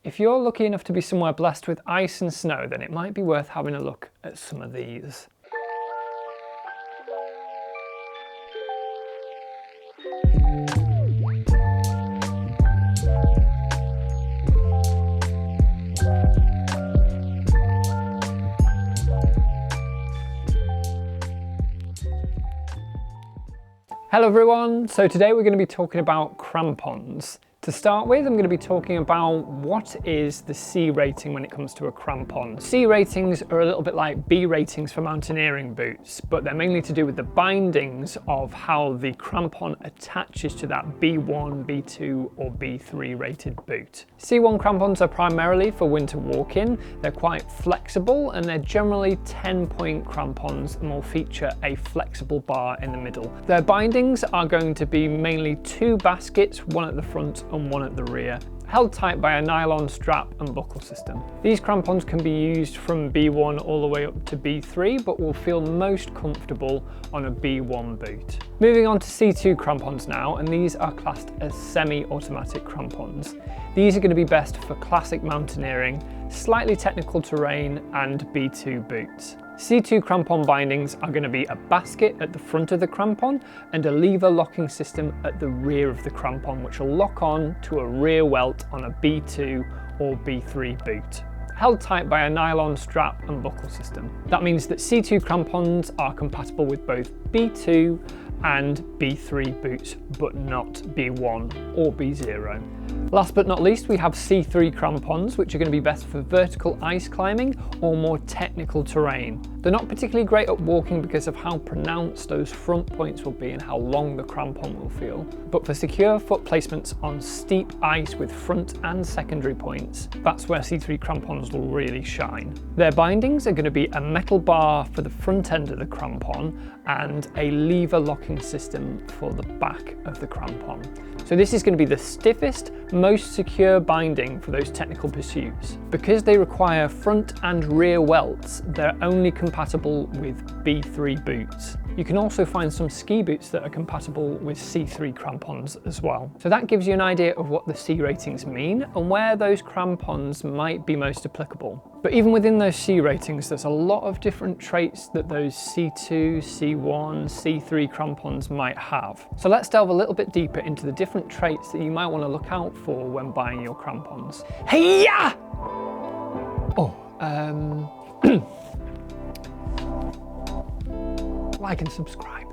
If you're lucky enough to be somewhere blessed with ice and snow, then it might be worth having a look at some of these. Hello everyone, so today we're going to be talking about crampons. To start with, I'm going to be talking about what is the C rating when it comes to a crampon. C ratings are a little bit like B ratings for mountaineering boots, but they're mainly to do with the bindings of how the crampon attaches to that B1, B2 or B3 rated boot. C1 crampons are primarily for winter walking. They're quite flexible and they're generally 10-point crampons and will feature a flexible bar in the middle. Their bindings are going to be mainly two baskets, one at the front and one at the rear, held tight by a nylon strap and buckle system. These crampons can be used from B1 all the way up to B3, but will feel most comfortable on a B1 boot. Moving on to C2 crampons now, and these are classed as semi-automatic crampons. These are going to be best for classic mountaineering, slightly technical terrain and B2 boots. C2 crampon bindings are going to be a basket at the front of the crampon and a lever locking system at the rear of the crampon, which will lock on to a rear welt on a B2 or B3 boot, held tight by a nylon strap and buckle system. That means that C2 crampons are compatible with both B2 and B3 boots, but not B1 or B0. Last but not least, we have C3 crampons, which are going to be best for vertical ice climbing or more technical terrain. They're not particularly great at walking because of how pronounced those front points will be and how long the crampon will feel. But for secure foot placements on steep ice with front and secondary points, that's where C3 crampons will really shine. Their bindings are going to be a metal bar for the front end of the crampon and a lever locking system for the back of the crampon. So this is going to be the stiffest, most secure binding for those technical pursuits. Because they require front and rear welts, they're only compatible with B3 boots. You can also find some ski boots that are compatible with C3 crampons as well. So that gives you an idea of what the C ratings mean and where those crampons might be most applicable. But even within those C ratings, there's a lot of different traits that those C2, C1, C3 crampons might have. So let's delve a little bit deeper into the different traits that you might want to look out for when buying your crampons. Hey-ya! Like and subscribe.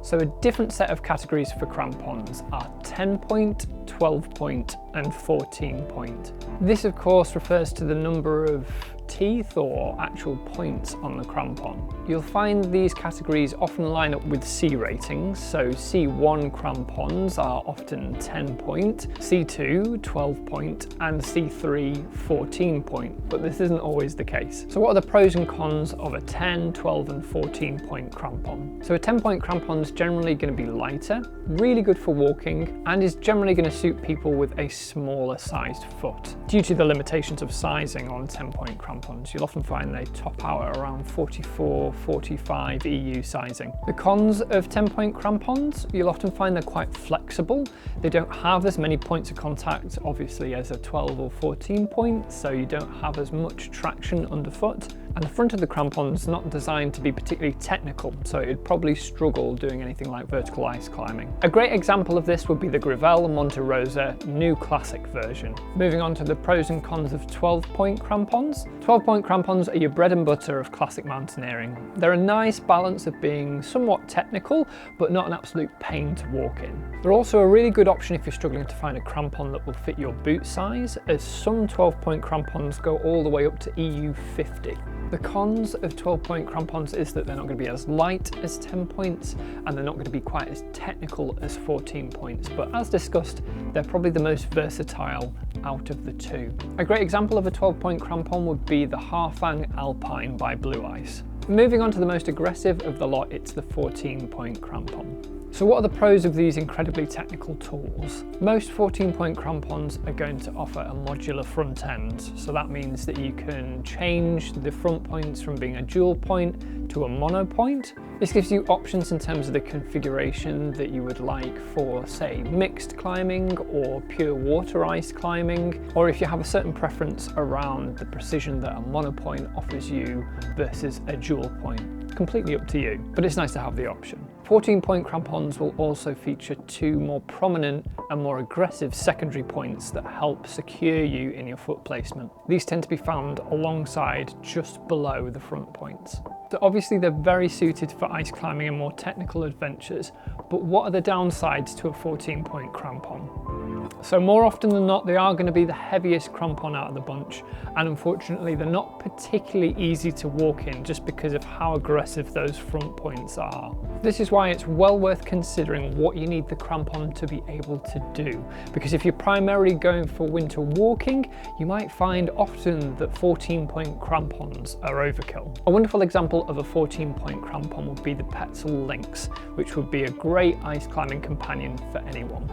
So a different set of categories for crampons are 10-point, 12-point and 14-point. This of course refers to the number of teeth or actual points on the crampon. You'll find these categories often line up with C ratings, so C1 crampons are often 10-point, C2 12-point and C3 14-point, but this isn't always the case. So what are the pros and cons of a 10, 12 and 14-point crampon? So a 10-point crampon is generally going to be lighter, really good for walking, and is generally going to suit people with a smaller sized foot. Due to the limitations of sizing on 10-point crampons, you'll often find they top out at around 44, 45 EU sizing. The cons of 10-point crampons, you'll often find they're quite flexible. They don't have as many points of contact, obviously, as a 12 or 14 point, so you don't have as much traction underfoot. And the front of the crampon's not designed to be particularly technical, so it'd probably struggle doing anything like vertical ice climbing. A great example of this would be the Gravel Monte Rosa new classic version. Moving on to the pros and cons of 12-point crampons. 12-point crampons are your bread and butter of classic mountaineering. They're a nice balance of being somewhat technical, but not an absolute pain to walk in. They're also a really good option if you're struggling to find a crampon that will fit your boot size, as some 12-point crampons go all the way up to EU 50. The cons of 12-point crampons is that they're not going to be as light as 10 points and they're not going to be quite as technical as 14 points, but as discussed, they're probably the most versatile out of the two. A great example of a 12-point crampon would be the Harfang Alpine by Blue Ice. Moving on to the most aggressive of the lot, it's the 14-point crampon. So what are the pros of these incredibly technical tools? Most 14-point crampons are going to offer a modular front end. So that means that you can change the front points from being a dual point to a mono point. This gives you options in terms of the configuration that you would like for, say, mixed climbing or pure water ice climbing, or if you have a certain preference around the precision that a monopoint offers you versus a dual point. Completely up to you, but it's nice to have the option. 14-point crampons will also feature two more prominent and more aggressive secondary points that help secure you in your foot placement. These tend to be found alongside just below the front points. So obviously they're very suited for ice climbing and more technical adventures, but what are the downsides to a 14-point crampon? So more often than not, they are going to be the heaviest crampon out of the bunch, and unfortunately they're not particularly easy to walk in just because of how aggressive those front points are. This is why it's well worth considering what you need the crampon to be able to do, because if you're primarily going for winter walking, you might find often that 14-point crampons are overkill. A wonderful example of a 14-point crampon would be the Petzl Lynx, which would be a great ice climbing companion for anyone.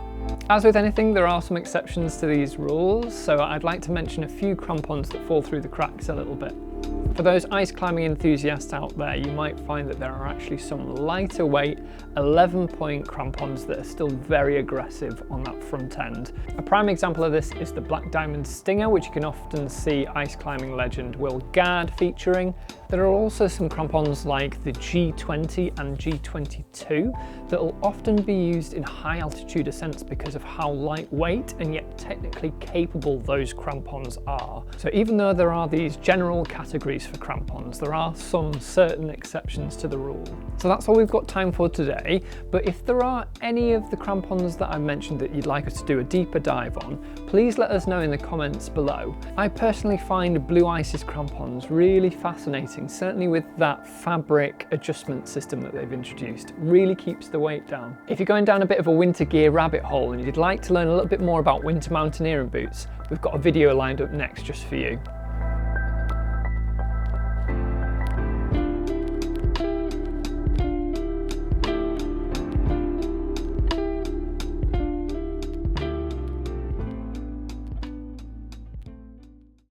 As with anything, there are some exceptions to these rules, so I'd like to mention a few crampons that fall through the cracks a little bit. For those ice climbing enthusiasts out there, you might find that there are actually some lighter weight 11-point crampons that are still very aggressive on that front end. A prime example of this is the Black Diamond Stinger, which you can often see ice climbing legend Will Gadd featuring. There are also some crampons like the G20 and G22 that will often be used in high altitude ascents because of how lightweight and yet technically capable those crampons are. So even though there are these general categories for crampons, there are some certain exceptions to the rule. So that's all we've got time for today, but if there are any of the crampons that I mentioned that you'd like us to do a deeper dive on, please let us know in the comments below. I personally find Blue Ice's crampons really fascinating, certainly with that fabric adjustment system that they've introduced. Really keeps the weight down. If you're going down a bit of a winter gear rabbit hole and you'd like to learn a little bit more about winter mountaineering boots, we've got a video lined up next just for you.